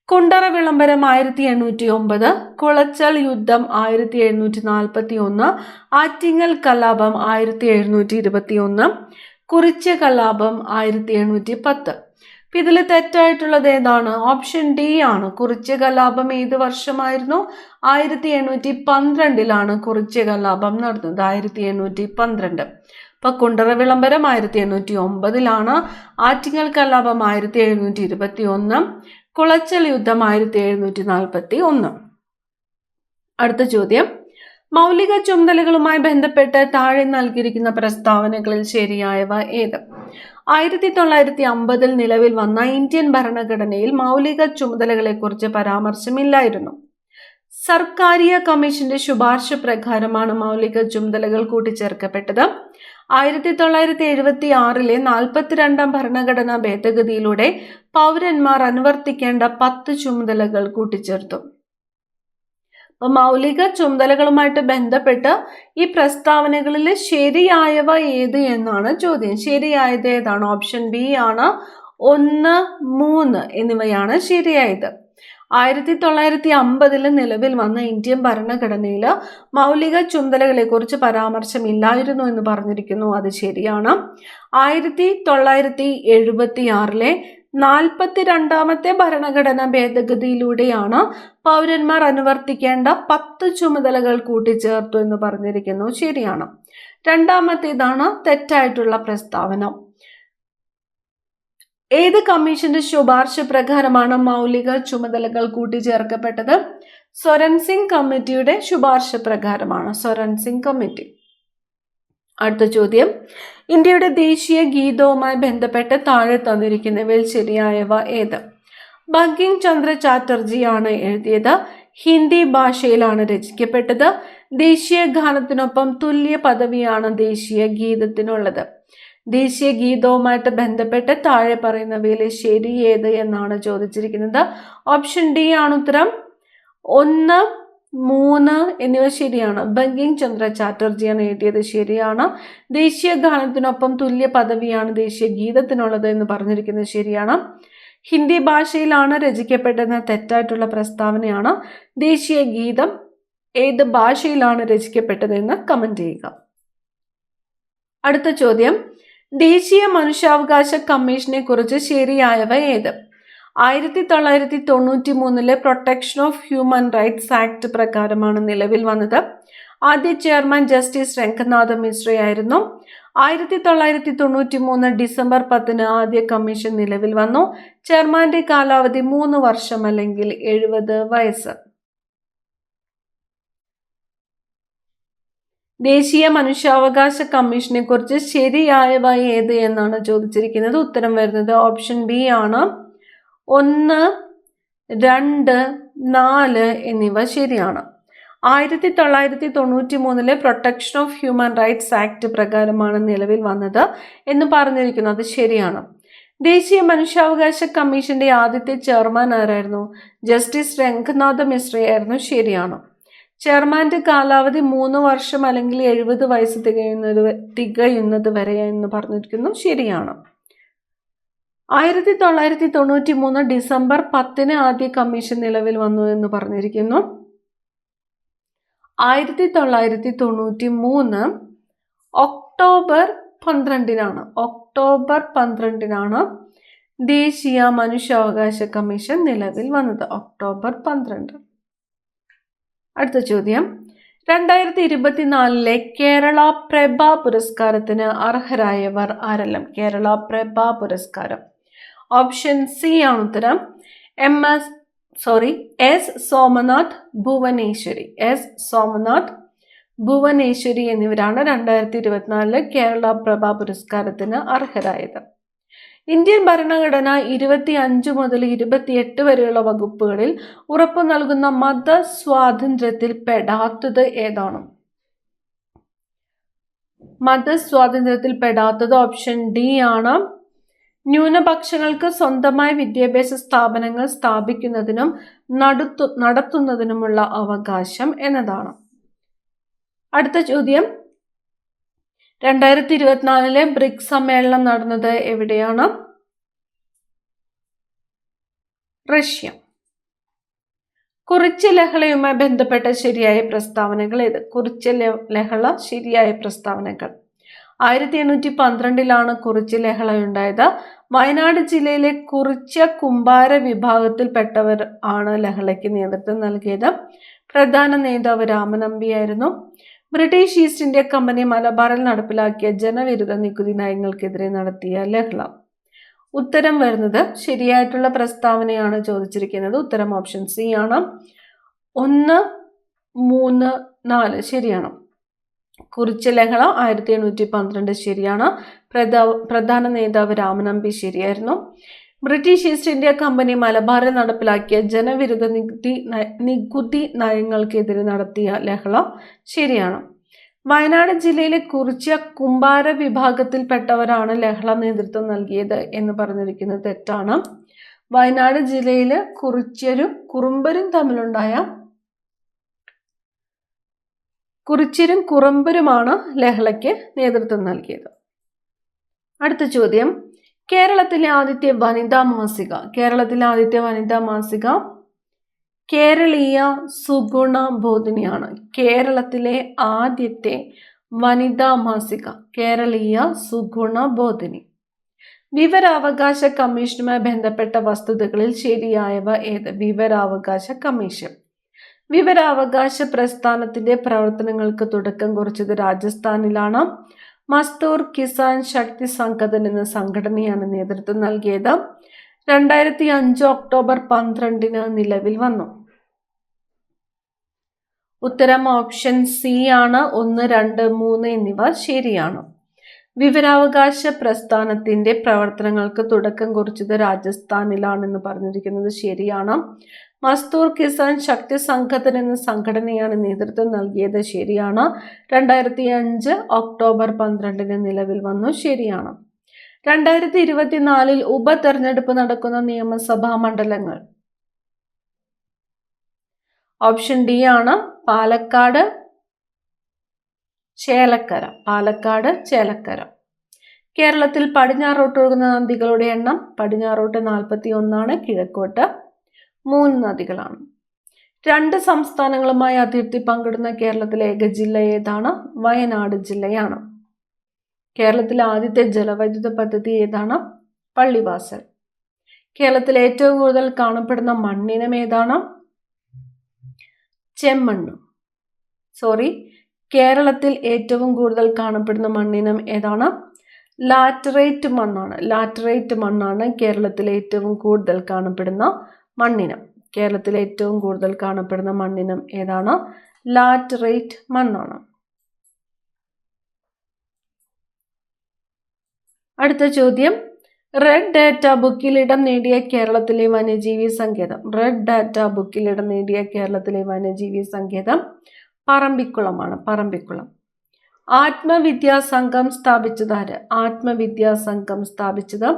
കുണ്ടറ വിളംബരം 1809, കുളച്ചൽ യുദ്ധം 1741, ആറ്റിങ്ങൽ കലാപം 1721, കുറിച്യ കലാപം 1710. ഇതിൽ തെറ്റായിട്ടുള്ളത് ഏതാണ്? ഓപ്ഷൻ ഡി ആണ്. കുറിച്യ കലാപം ഏത് വർഷമായിരുന്നു? 1812 കുറിച്യ കലാപം നടന്നത്. 1812. അപ്പൊ കുണ്ടറ വിളംബരം 1809, ആറ്റിങ്ങൽ കലാപം 1721, കുളച്ചൽ യുദ്ധം 1741. അടുത്ത ചോദ്യം, മൗലിക ചുമതലകളുമായി ബന്ധപ്പെട്ട് താഴെ നൽകിയിരിക്കുന്ന പ്രസ്താവനകളിൽ ശരിയായവ ഏത്? 1950 നിലവിൽ വന്ന ഇന്ത്യൻ ഭരണഘടനയിൽ മൗലിക ചുമതലകളെക്കുറിച്ച് പരാമർശമില്ലായിരുന്നു. സർക്കാരിയ കമ്മീഷന്റെ ശുപാർശ പ്രകാരമാണ് മൗലിക ചുമതലകൾ കൂട്ടിച്ചേർക്കപ്പെട്ടത്. 1976 42 ഭരണഘടനാ ഭേദഗതിയിലൂടെ പൗരന്മാർ അനുവർത്തിക്കേണ്ട 10 ചുമതലകൾ കൂട്ടിച്ചേർത്തു. അപ്പൊ മൗലിക ചുമതലകളുമായിട്ട് ബന്ധപ്പെട്ട് ഈ പ്രസ്താവനകളിൽ ശരിയായവ ഏത് എന്നാണ് ചോദ്യം. ശരിയായത് ഏതാണ്? ഓപ്ഷൻ ബി ആണ്. 1, 3 എന്നിവയാണ് ശരിയായത്. 1950 നിലവിൽ വന്ന ഇന്ത്യൻ ഭരണഘടനയിൽ മൗലിക ചുമതലകളെ കുറിച്ച് പരാമർശമില്ലായിരുന്നു എന്ന് പറഞ്ഞിരിക്കുന്നു. അത് ശരിയാണ്. 1976 42ാമത്തെ ഭരണഘടനാ ഭേദഗതിയിലൂടെയാണ് പൗരന്മാർ അനുവർത്തിക്കേണ്ട 10 ചുമതലകൾ കൂട്ടിച്ചേർത്തു എന്ന് പറഞ്ഞിരിക്കുന്നു. ശരിയാണ്. രണ്ടാമത്തേതാണ് തെറ്റായിട്ടുള്ള പ്രസ്താവന. ഏത് കമ്മീഷന്റെ ശുപാർശ പ്രകാരമാണ് മൗലിക ചുമതലകൾ കൂട്ടിച്ചേർക്കപ്പെട്ടത്? സ്വരൺ സിംഗ് കമ്മിറ്റിയുടെ ശുപാർശ പ്രകാരമാണ്. സ്വരൺ സിംഗ് കമ്മിറ്റി. അടുത്ത ചോദ്യം, ഇന്ത്യയുടെ ദേശീയ ഗീതവുമായി ബന്ധപ്പെട്ട് താഴെ തന്നിരിക്കുന്നവയിൽ ശരിയായവ ഏത്? ബങ്കിം ചന്ദ്ര ചാറ്റർജിയാണ് എഴുതിയത്. ഹിന്ദി ഭാഷയിലാണ് രചിക്കപ്പെട്ടത്. ദേശീയ ഗാനത്തിനൊപ്പം തുല്യ പദവിയാണ് ദേശീയ ഗീതത്തിനുള്ളത്. ദേശീയ ഗീതവുമായിട്ട് ബന്ധപ്പെട്ട് താഴെ പറയുന്നവയിൽ ശരി ഏത് എന്നാണ് ചോദിച്ചിരിക്കുന്നത്. ഓപ്ഷൻ ഡി ആണ് ഉത്തരം. 1, 3 എന്നിവ ശരിയാണ്. ബങ്കിം ചന്ദ്ര ചാറ്റർജിയാണ് എഴുതിയത്. ശരിയാണ്. ദേശീയ ഗാനത്തിനൊപ്പം തുല്യ പദവിയാണ് ദേശീയ ഗീതത്തിനുള്ളത് എന്ന് പറഞ്ഞിരിക്കുന്നത് ശരിയാണ്. ഹിന്ദി ഭാഷയിലാണ് രചിക്കപ്പെട്ടതെന്ന തെറ്റായിട്ടുള്ള പ്രസ്താവനയാണ്. ദേശീയ ഗീതം ഏത് ഭാഷയിലാണ് രചിക്കപ്പെട്ടതെന്ന് കമന്റ് ചെയ്യുക. അടുത്ത ചോദ്യം, ദേശീയ മനുഷ്യാവകാശ കമ്മീഷനെ കുറിച്ച് ശരിയായവ ഏത്? 1993 protection of human rights act പ്രകാരമാണ് നിലവിൽ വന്നത്. ആദ്യ ചെയർമാൻ ജസ്റ്റിസ് രംഗനാഥ് മിശ്രയായിരുന്നു. 1993 ഡിസംബർ 10 ആദ്യ കമ്മീഷൻ നിലവിൽ വന്നു. ചെയർമാന്റെ കാലാവധി 3 വർഷം അല്ലെങ്കിൽ 70 വയസ്സ്. ദേശീയ മനുഷ്യാവകാശ കമ്മീഷനെ കുറിച്ച് ശരിയായവ ഏത് എന്നാണ് ചോദിച്ചിരിക്കുന്നത്. ഉത്തരം വരുന്നത് ഓപ്ഷൻ ബി ആണ്. 1, 2, 4 എന്നിവ ശരിയാണ്. 1993 protection of human rights act പ്രകാരമാണ് നിലവിൽ വന്നത് എന്ന് പറഞ്ഞിരിക്കുന്നത് ശരിയാണ്. ദേശീയ മനുഷ്യാവകാശ കമ്മീഷന്റെ ആദ്യത്തെ ചെയർമാൻ ആരായിരുന്നു? ജസ്റ്റിസ് രംഗനാഥ് മിശ്രയായിരുന്നു. ശരിയാണ്. ചെയർമാന്റെ കാലാവധി 3 വർഷം അല്ലെങ്കിൽ 70 വയസ്സ് തികയുന്നത് വരെ എന്ന് പറഞ്ഞിരിക്കുന്നു. ശരിയാണ്. 1993 ഡിസംബർ 10 ആദ്യ കമ്മീഷൻ നിലവിൽ വന്നു എന്ന് പറഞ്ഞിരിക്കുന്നു. 1993 ഒക്ടോബർ 12 ദേശീയ മനുഷ്യാവകാശ കമ്മീഷൻ നിലവിൽ വന്നത്. ഒക്ടോബർ 12. അടുത്ത ചോദ്യം, 2024 കേരള പ്രഭ പുരസ്കാരത്തിന് അർഹരായവർ ആരെല്ലാം? കേരള പ്രഭ പുരസ്കാരം. ഓപ്ഷൻ സി ആണ് ഉത്തരം. എസ് സോമനാഥ് ഭുവനേശ്വരി. എസ് സോമനാഥ് ഭുവനേശ്വരി എന്നിവരാണ് 2024 കേരള പ്രഭ പുരസ്കാരത്തിന് അർഹരായത്. ഇന്ത്യൻ ഭരണഘടന 25 മുതൽ 28 വരെയുള്ള വകുപ്പുകളിൽ ഉറപ്പു നൽകുന്ന മത സ്വാതന്ത്ര്യത്തിൽ പെടാത്തത് ഏതാണ്? മതസ്വാതന്ത്ര്യത്തിൽ പെടാത്തത് ഓപ്ഷൻ ഡി ആണ്. ന്യൂനപക്ഷങ്ങൾക്ക് സ്വന്തമായി വിദ്യാഭ്യാസ സ്ഥാപനങ്ങൾ സ്ഥാപിക്കുന്നതിനും നടത്തുന്നതിനുമുള്ള അവകാശം എന്നതാണ്. അടുത്ത ചോദ്യം, 2024 ബ്രിക്സ് സമ്മേളനം നടന്നത് എവിടെയാണ്? റഷ്യ. കുറിച്യ ലഹളയുമായി ബന്ധപ്പെട്ട ശരിയായ പ്രസ്താവനകൾ ഏത്? കുറിച്യ ലഹള ശരിയായ പ്രസ്താവനകൾ. 1812 കുറിച്യ ലഹളയുണ്ടായത്. വയനാട് ജില്ലയിലെ കുറിച്യ കുമ്പാര വിഭാഗത്തിൽപ്പെട്ടവർ ആണ് ലഹളയ്ക്ക് നേതൃത്വം നൽകിയത്. പ്രധാന നേതാവ് രാമനമ്പിയായിരുന്നു. ബ്രിട്ടീഷ് ഈസ്റ്റ് ഇന്ത്യ കമ്പനി മലബാറിൽ നടപ്പിലാക്കിയ ജനവിരുദ്ധ നികുതി നയങ്ങൾക്കെതിരെ നടത്തിയ ലഹള. ഉത്തരം വരുന്നത് ശരിയായിട്ടുള്ള പ്രസ്താവനയാണ് ചോദിച്ചിരിക്കുന്നത്. ഉത്തരം ഓപ്ഷൻ സി ആണ്. 1, 3, 4 ശരിയാണ്. കുറിച്യ ലഹള 1812 ശരിയാണ്. പ്രധാന നേതാവ് രാമനമ്പി ശരിയായിരുന്നു. ബ്രിട്ടീഷ് ഈസ്റ്റ് ഇന്ത്യ കമ്പനി മലബാറിൽ നടപ്പിലാക്കിയ ജനവിരുദ്ധ നികുതി നയങ്ങൾക്കെതിരെ നടത്തിയ ലഹള ശരിയാണ്. വയനാട് ജില്ലയിലെ കുറിച്യ കുമ്പാര വിഭാഗത്തിൽപ്പെട്ടവരാണ് ലഹള നേതൃത്വം നൽകിയത് എന്ന് പറഞ്ഞിരിക്കുന്നത് തെറ്റാണ്. വയനാട് ജില്ലയിൽ കുറിച്യരും കുറുമ്പരും തമ്മിലുണ്ടായ കുറിച്യരും കുറുമ്പരുമാണ് ലഹളയ്ക്ക് നേതൃത്വം നൽകിയത്. അടുത്ത ചോദ്യം, കേരളത്തിലെ ആദ്യത്തെ വനിതാ മാസിക കേരളീയ സുഗുണ ബോധിനിയാണ്. കേരളത്തിലെ ആദ്യത്തെ വനിതാ മാസിക കേരളീയ സുഗുണ ബോധിനി. വിവരാവകാശ കമ്മീഷനുമായി ബന്ധപ്പെട്ട വസ്തുതകളിൽ ശരിയായവ ഏത്? വിവരാവകാശ കമ്മീഷൻ. വിവരാവകാശ പ്രസ്ഥാനത്തിന്റെ പ്രവർത്തനങ്ങൾക്ക് തുടക്കം കുറിച്ചത് രാജസ്ഥാനിലാണ്. മസ്തൂർ കിസാൻ ശക്തി സംഘടന എന്ന സംഘടനയാണ് നേതൃത്വം നൽകിയത്. 2005 ഒക്ടോബർ 12 നിലവിൽ വന്നു. ഉത്തരം ഓപ്ഷൻ സി ആണ്. 1, 2, 3 എന്നിവ ശരിയാണ്. വിവരാവകാശ പ്രസ്ഥാനത്തിന്റെ പ്രവർത്തനങ്ങൾക്ക് തുടക്കം കുറിച്ചത് രാജസ്ഥാനിലാണെന്ന് പറഞ്ഞിരിക്കുന്നത് ശരിയാണ്. മസ്തൂർ കിസാൻ ശക്തി സംഘടന എന്ന സംഘടനയാണ് നേതൃത്വം നൽകിയത് ശരിയാണ്. 2005 ഒക്ടോബർ 12 നിലവിൽ വന്നു ശരിയാണ്. 2024 ഉപതെരഞ്ഞെടുപ്പ് നടക്കുന്ന നിയമസഭാ മണ്ഡലങ്ങൾ ഓപ്ഷൻ ഡി ആണ്. പാലക്കാട്, ചേലക്കര. കേരളത്തിൽ പടിഞ്ഞാറോട്ട് ഒഴുകുന്ന നദികളുടെ എണ്ണം പടിഞ്ഞാറോട്ട് 41, കിഴക്കോട്ട് 3 നദികളാണ്. 2 സംസ്ഥാനങ്ങളുമായി അതിർത്തി പങ്കിടുന്ന കേരളത്തിലെ ഏക ജില്ല ഏതാണ്? വയനാട് ജില്ലയാണ്. കേരളത്തിലെ ആദ്യത്തെ ജലവൈദ്യുത പദ്ധതി ഏതാണ്? പള്ളിവാസൽ. കേരളത്തിൽ ഏറ്റവും കൂടുതൽ കാണപ്പെടുന്ന മണ്ണിനം ഏതാണ്? ചെമ്മണ്ണ്. കേരളത്തിൽ ഏറ്റവും കൂടുതൽ കാണപ്പെടുന്ന മണ്ണിനം ഏതാണ്? ലാറ്ററൈറ്റ് മണ്ണാണ് കേരളത്തിൽ ഏറ്റവും കൂടുതൽ കാണപ്പെടുന്ന മണ്ണിനം. ഏതാണ്? ലാറ്ററൈറ്റ് മണ്ണാണ്. അടുത്ത ചോദ്യം, റെഡ് ഡാറ്റ ബുക്കിൽ ഇടം നേടിയ കേരളത്തിലെ വന്യജീവി സങ്കേതം പറമ്പിക്കുളം. ആത്മവിദ്യാസംഘം സ്ഥാപിച്ചത്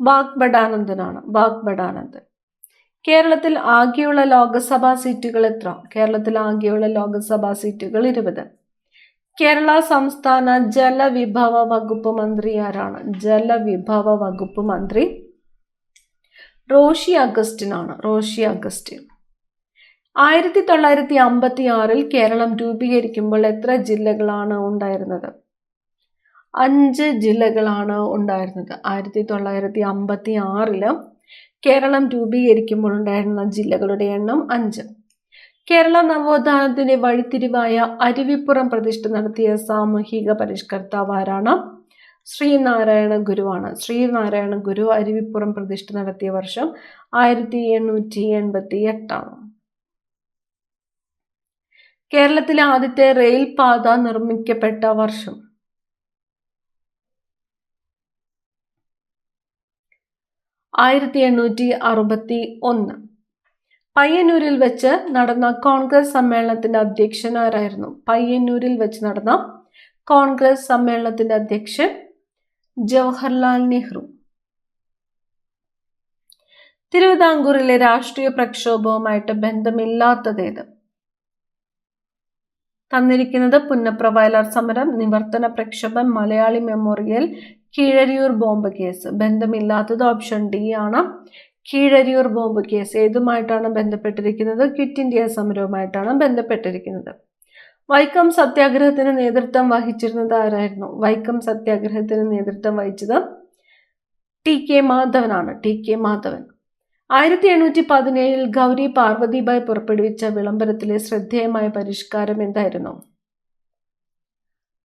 വാഗ്ബടാനന്ദൻ. കേരളത്തിൽ ആകെയുള്ള ലോകസഭാ സീറ്റുകൾ എത്ര? കേരളത്തിൽ ആകെയുള്ള ലോകസഭാ സീറ്റുകൾ 20. കേരള സംസ്ഥാന ജലവിഭവ വകുപ്പ് മന്ത്രി ആരാണ്? റോഷി അഗസ്റ്റിൻ ആണ്. 1956 കേരളം രൂപീകരിക്കുമ്പോൾ എത്ര ജില്ലകളാണ് ഉണ്ടായിരുന്നത്? 5 ജില്ലകളാണ് ഉണ്ടായിരുന്നത്. 1956 കേരളം രൂപീകരിക്കുമ്പോൾ ഉണ്ടായിരുന്ന ജില്ലകളുടെ എണ്ണം 5. കേരള നവോത്ഥാനത്തിന്റെ വഴിത്തിരിവായ അരുവിപ്പുറം പ്രതിഷ്ഠ നടത്തിയ സാമൂഹിക പരിഷ്കർത്താവ് ആരാണ്? ശ്രീനാരായണ ഗുരുവാണ്. ശ്രീനാരായണ ഗുരു അരുവിപ്പുറം പ്രതിഷ്ഠ നടത്തിയ വർഷം 1888 ആണ്. കേരളത്തിലെ ആദ്യത്തെ റെയിൽ പാത നിർമ്മിക്കപ്പെട്ട വർഷം 1861. പയ്യന്നൂരിൽ വെച്ച് നടന്ന കോൺഗ്രസ് സമ്മേളനത്തിന്റെ അധ്യക്ഷൻ ആരായിരുന്നു? അധ്യക്ഷൻ ജവഹർലാൽ നെഹ്റു. തിരുവിതാംകൂറിലെ രാഷ്ട്രീയ പ്രക്ഷോഭവുമായിട്ട് ബന്ധമില്ലാത്തതേത്? തന്നിരിക്കുന്നത് പുന്നപ്ര വയലാർ സമരം, നിവർത്തന പ്രക്ഷോഭം, Malayali memorial, Keezhariyur bomb case. ബന്ധമില്ലാത്തത് ഓപ്ഷൻ ഡി ആണ്. കീഴരിയൂർ ബോംബ് കേസ് ഏതുമായിട്ടാണ് ബന്ധപ്പെട്ടിരിക്കുന്നത്? ക്വിറ്റ് ഇന്ത്യ സമരവുമായിട്ടാണ് ബന്ധപ്പെട്ടിരിക്കുന്നത്. വൈക്കം സത്യാഗ്രഹത്തിന് നേതൃത്വം വഹിച്ചിരുന്നത് ആരായിരുന്നു? വൈക്കം സത്യാഗ്രഹത്തിന് നേതൃത്വം വഹിച്ചത് ടി കെ മാധവനാണ്. 1817 ഗൗരി പാർവതിബായി പുറപ്പെടുവിച്ച വിളംബരത്തിലെ ശ്രദ്ധേയമായ പരിഷ്കാരം എന്തായിരുന്നു?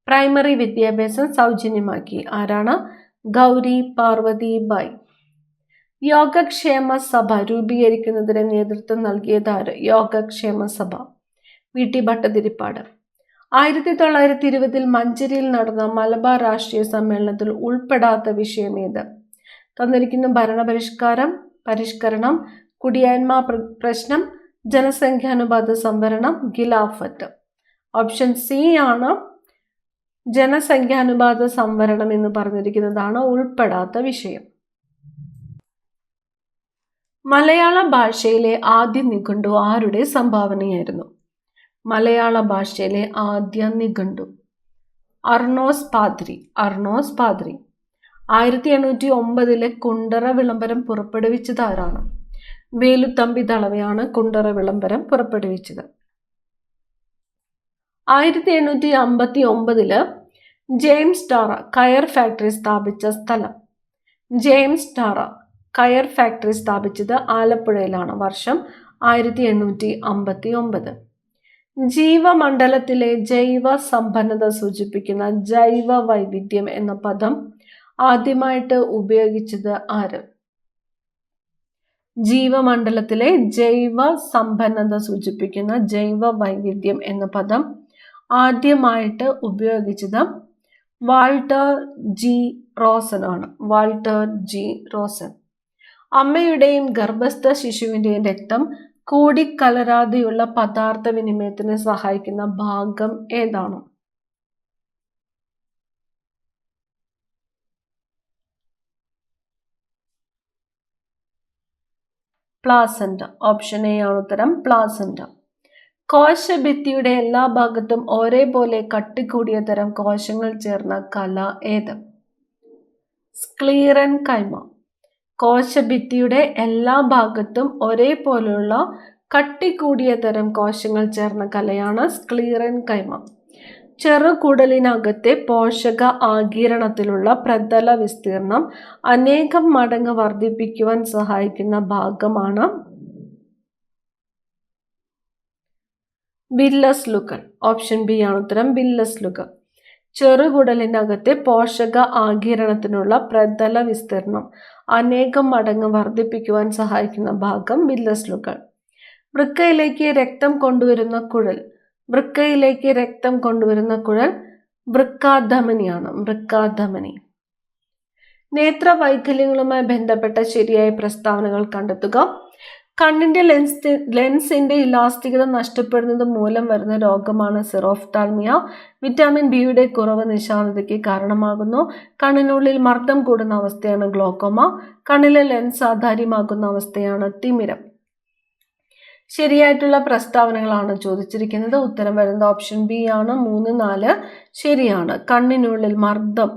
പ്രൈമറി വിദ്യാഭ്യാസം സൗജന്യമാക്കി. ആരാണ്? ഗൗരി പാർവതിബായി. യോഗക്ഷേമ സഭ രൂപീകരിക്കുന്നതിന് നേതൃത്വം നൽകിയത് ആര്? യോഗക്ഷേമ സഭ വി.ടി. ഭട്ടതിരിപ്പാട്. 1920 മഞ്ചേരിയിൽ നടന്ന മലബാർ രാഷ്ട്രീയ സമ്മേളനത്തിൽ ഉൾപ്പെടാത്ത വിഷയം ഏത്? തന്നിരിക്കുന്ന പരിഷ്കരണം, കുടിയാന്മ പ്രശ്നം, ജനസംഖ്യാനുപാത സംവരണം, ഖിലാഫത്ത്. ഓപ്ഷൻ സി ആണ് ജനസംഖ്യാനുപാത സംവരണം എന്ന് പറഞ്ഞിരിക്കുന്നതാണ് ഉൾപ്പെടാത്ത വിഷയം. മലയാള ഭാഷയിലെ ആദ്യ നിഘണ്ടു ആരുടെ സംഭാവനയായിരുന്നു? മലയാള ഭാഷയിലെ ആദ്യ നിഘണ്ടു അർണോസ് പാദ്രി. 1809 കുണ്ടറ വിളംബരം പുറപ്പെടുവിച്ചത് ആരാണ്? വേലുത്തമ്പി ദളവയാണ് കുണ്ടറ വിളംബരം പുറപ്പെടുവിച്ചത്. 1859 ജെയിംസ് ടാറ കയർ ഫാക്ടറി സ്ഥാപിച്ച സ്ഥലം. ജെയിംസ് ടാറ കയർ ഫാക്ടറി സ്ഥാപിച്ചത് ആലപ്പുഴയിലാണ്. വർഷം 1859. ജീവമണ്ഡലത്തിലെ ജൈവ സമ്പന്നത സൂചിപ്പിക്കുന്ന ജൈവ വൈവിധ്യം എന്ന പദം ആദ്യമായിട്ട് ഉപയോഗിച്ചത് ആര്? ജീവമണ്ഡലത്തിലെ ജൈവ സമ്പന്നത സൂചിപ്പിക്കുന്ന ജൈവ വൈവിധ്യം എന്ന പദം ആദ്യമായിട്ട് ഉപയോഗിച്ചത് വാൾട്ടർ ജി റോസൻ ആണ്. Walter G Rosan. അമ്മയുടെയും ഗർഭസ്ഥ ശിശുവിൻ്റെയും രക്തം കൂടിക്കലരാതെയുള്ള പദാർത്ഥ വിനിമയത്തിന് സഹായിക്കുന്ന ഭാഗം ഏതാണ്? പ്ലാസന്റ. ഓപ്ഷൻ എ ആണ് ഉത്തരം, പ്ലാസന്റ. കോശഭിത്തിയുടെ എല്ലാ ഭാഗത്തും ഒരേപോലെ കട്ടികൂടിയ തരം കോശങ്ങൾ ചേർന്ന കല ഏത്? സ്ക്ലീറൻ കൈമ. കോശഭിത്തിയുടെ എല്ലാ ഭാഗത്തും ഒരേപോലെയുള്ള കട്ടികൂടിയ തരം കോശങ്ങൾ ചേർന്ന കലയാണ് സ്ക്ലീറൻ കൈമ. ചെറുകുടലിനകത്തെ പോഷക ആഗിരണത്തിലുള്ള പ്രതല വിസ്തീർണം അനേകം മടങ്ങ് വർദ്ധിപ്പിക്കുവാൻ സഹായിക്കുന്ന ഭാഗമാണ് വില്ലസ്ലുകൾ. ഓപ്ഷൻ ബി ആണ് ഉത്തരം, വില്ലസ്ലുകൾ. ചെറുകുടലിനകത്തെ പോഷക ആഗിരണത്തിനുള്ള പ്രതല വിസ്തീർണം അനേകം മടങ്ങ് വർദ്ധിപ്പിക്കുവാൻ സഹായിക്കുന്ന ഭാഗം വില്ലസ്ലുകൾ. വൃക്കയിലേക്ക് രക്തം കൊണ്ടുവരുന്ന കുഴൽ. വൃക്കയിലേക്ക് രക്തം കൊണ്ടുവരുന്ന കുഴൽ വൃക്കാധമനിയാണ്. വൃക്കാധമനി. നേത്രവൈകല്യങ്ങളുമായി ബന്ധപ്പെട്ട ശരിയായ പ്രസ്താവനകൾ കണ്ടെത്തുക. കണ്ണിന്റെ ലെൻസിന്റെ ഇലാസ്തികത നഷ്ടപ്പെടുന്നത് മൂലം വരുന്ന രോഗമാണ് സിറോഫ്താൽമിയ. വിറ്റാമിൻ ബിയുടെ കുറവ് നിശാന്തതയ്ക്ക് കാരണമാകുന്നു. കണ്ണിനുള്ളിൽ മർദ്ദം കൂടുന്ന അവസ്ഥയാണ് ഗ്ലോക്കോമ. കണ്ണിലെ ലെൻസ് ആധാര്യമാകുന്ന അവസ്ഥയാണ് തിമിരം. ശരിയായിട്ടുള്ള പ്രസ്താവനകളാണ് ചോദിച്ചിരിക്കുന്നത്. ഉത്തരം വരുന്നത് ഓപ്ഷൻ ബി ആണ്. 3, 4 ശരിയാണ്. കണ്ണിനുള്ളിൽ മർദ്ദം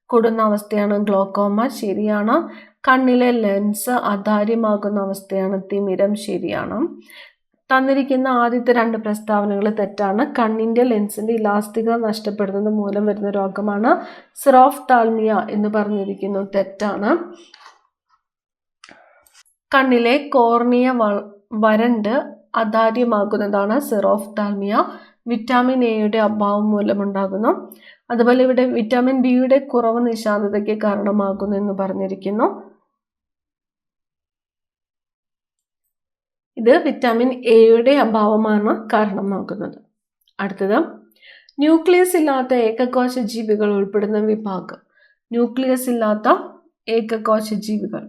കൂടുന്ന അവസ്ഥയാണ് ഗ്ലോക്കോമ, ശരിയാണ്. കണ്ണിലെ ലെൻസ് അധാര്യമാകുന്ന അവസ്ഥയാണ് തിമിരം, ശരിയാണ്. തന്നിരിക്കുന്ന ആദ്യത്തെ 2 പ്രസ്താവനകൾ തെറ്റാണ്. കണ്ണിന്റെ ലെൻസിന്റെ ഇലാസ്തികത നഷ്ടപ്പെടുന്നത് മൂലം വരുന്ന രോഗമാണ് സിറോഫ്താൽമിയ എന്ന് പറഞ്ഞിരിക്കുന്നു, തെറ്റാണ്. കണ്ണിലെ കോർണിയ വരണ്ട് അധാര്യമാകുന്നതാണ് സിറോഫ്താൽമിയ. വിറ്റാമിൻ എയുടെ അഭാവം മൂലമുണ്ടാകുന്നു. അതുപോലെ ഇവിടെ വിറ്റാമിൻ ബിയുടെ കുറവ് നിശാന്തതയ്ക്ക് കാരണമാകുന്നു എന്ന് പറഞ്ഞിരിക്കുന്നു. ഇത് വിറ്റാമിൻ എയുടെ അഭാവമാണ് കാരണമാകുന്നത്. അടുത്തത്, ന്യൂക്ലിയസ് ഇല്ലാത്ത ഏകകോശ ജീവികൾ ഉൾപ്പെടുന്ന വിഭാഗം. ന്യൂക്ലിയസ് ഇല്ലാത്ത ഏകകോശ ജീവികൾ.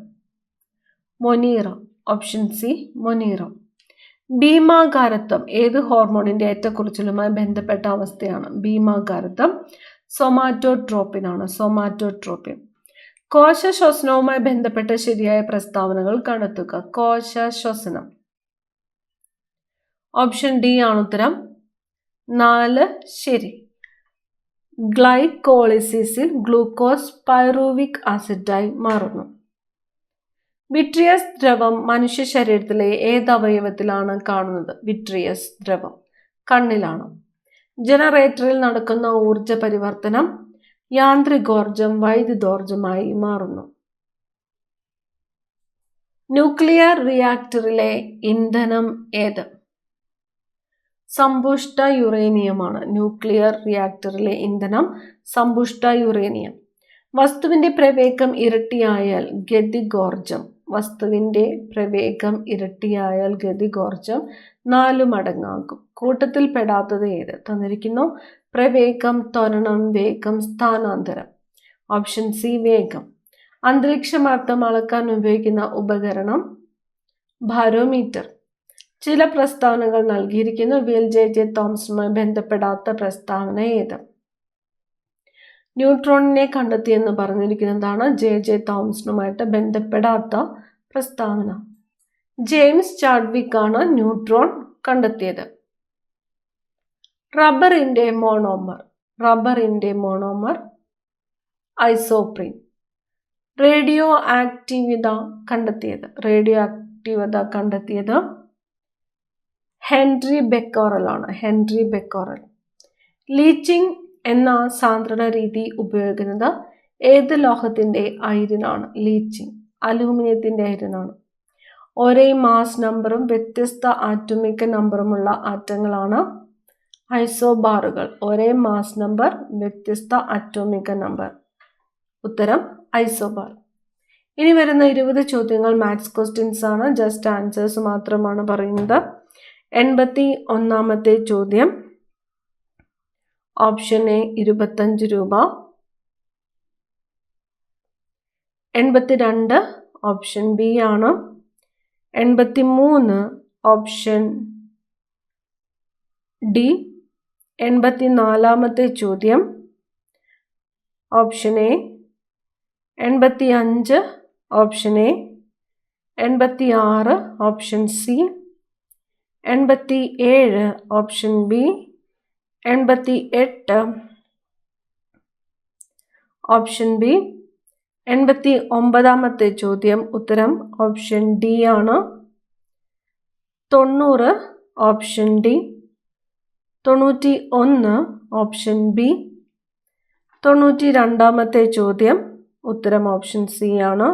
മൊനീറ. Option C, Monera. ഭീമാകാരത്വം ഏത് ഹോർമോണിന്റെ ഏറ്റക്കുറച്ചിലുമായി ബന്ധപ്പെട്ട അവസ്ഥയാണ്? ഭീമാകാരത്വം സൊമാറ്റോട്രോപ്പിൻ ആണ്. സൊമാറ്റോട്രോപ്പിൻ. കോശ ശ്വസനവുമായി ബന്ധപ്പെട്ട ശരിയായ പ്രസ്താവനകൾ കണ്ടെത്തുക. കോശ ശ്വസനം. ഓപ്ഷൻ ഡി ആണ് ഉത്തരം, 4 ശരി. ഗ്ലൈക്കോളിസിസിൽ ഗ്ലൂക്കോസ് പൈറുവിക് ആസിഡായി മാറുന്നു. വിട്രിയസ് ദ്രവം മനുഷ്യ ശരീരത്തിലെ ഏത് അവയവത്തിലാണ് കാണുന്നത്? വിട്രിയസ് ദ്രവം കണ്ണിലാണ്. ജനറേറ്ററിൽ നടക്കുന്ന ഊർജ പരിവർത്തനം യാന്ത്രികോർജം വൈദ്യുതോർജമായി മാറുന്നു. ന്യൂക്ലിയർ റിയാക്ടറിലെ ഇന്ധനം ഏത്? സമ്പുഷ്ട യുറേനിയമാണ്. ന്യൂക്ലിയർ റിയാക്ടറിലെ ഇന്ധനം സമ്പുഷ്ട യുറേനിയം. വസ്തുവിന്റെ പ്രവേഗം ഇരട്ടിയായാൽ ഗതികോർജം. വസ്തുവിന്റെ പ്രവേഗം ഇരട്ടിയായാൽ ഗതികോർജം 4 മടങ്ങാകും. കൂട്ടത്തിൽ പെടാത്തത് ഏത്? തന്നിരിക്കുന്നു. പ്രവേഗം, ത്വരണം, വേഗം, സ്ഥാനാന്തരം. ഓപ്ഷൻ സി, വേഗം. അന്തരീക്ഷമർദ്ദം അളക്കാൻ ഉപയോഗിക്കുന്ന ഉപകരണം ബാരോമീറ്റർ. ചില പ്രസ്താവനകൾ നൽകിയിരിക്കുന്നു. ഇവയിൽ ജെ തോംസണുമായി ബന്ധപ്പെടാത്ത പ്രസ്താവന ഏത്? ന്യൂട്രോണിനെ കണ്ടെത്തിയെന്ന് പറഞ്ഞിരിക്കുന്നതാണ് ജെ തോംസണുമായിട്ട് ബന്ധപ്പെടാത്ത പ്രസ്താവന. ജെയിംസ് ചാഡ്വിക് ആണ് ന്യൂട്രോൺ കണ്ടെത്തിയത്. റബ്ബറിന്റെ മോണോമർ ഐസോപ്രീൻ. റേഡിയോ ആക്റ്റീവത കണ്ടെത്തിയത് ഹെൻറി ബെക്കോറൽ ആണ്. ലീച്ചിങ് എന്ന സാന്ദ്രണ രീതി ഉപയോഗിക്കുന്നത് ഏത് ലോഹത്തിന്റെ അയിരിനാണ്? ലീച്ചിങ് അലൂമിനിയത്തിന്റെ അയിരിനാണ്. ഒരേ മാസ് നമ്പറും വ്യത്യസ്ത ആറ്റോമിക് നമ്പറുമുള്ള ആറ്റങ്ങളാണ് ഐസോബാറുകൾ. ഒരേ മാസ് നമ്പർ, വ്യത്യസ്ത ആറ്റോമിക് നമ്പർ. ഉത്തരം ഐസോബാർ. ഇനി വരുന്ന 20 ചോദ്യങ്ങൾ മാത്സ് ക്വസ്റ്റ്യൻസ് ആണ്. ജസ്റ്റ് ആൻസേഴ്സ് മാത്രമാണ് പറയുന്നത്. 81ാമത്തെ ചോദ്യം ഓപ്ഷൻ എ 25 രൂപ. 82 ഓപ്ഷൻ ബി ആണ്. 83 ഓപ്ഷൻ ഡി. 84ാമത്തെ ചോദ്യം option A. 85 option A. 86 option C. 87 option B. 88 option B. 89ാമത്തെ ചോദ്യം ഉത്തരം ഓപ്ഷൻ ഡി ആണ്. 90 ഓപ്ഷൻ ഡി. 91 option B. 92ാമത്തെ ചോദ്യം ഉത്തരം ഓപ്ഷൻ സി ആണ്.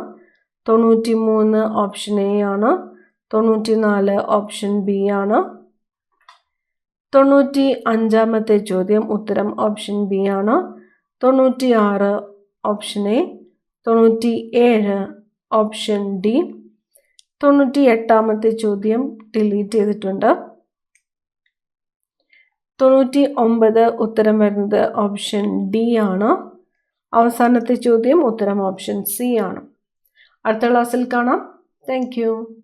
93 ഓപ്ഷൻ എ ആണ്. 94 ഓപ്ഷൻ ബി ആണ്. 95ാമത്തെ ചോദ്യം ഉത്തരം ഓപ്ഷൻ ബി ആണ്. 96 ഓപ്ഷൻ എ. 97 option D. 98ാമത്തെ ചോദ്യം ഡിലീറ്റ് ചെയ്തിട്ടുണ്ട്. 99 ഉത്തരം വരുന്നത് ഓപ്ഷൻ ഡി ആണ്. അവസാനത്തെ ചോദ്യം ഉത്തരം ഓപ്ഷൻ സി ആണ്. അടുത്ത ക്ലാസ്സിൽ കാണാം. Thank you.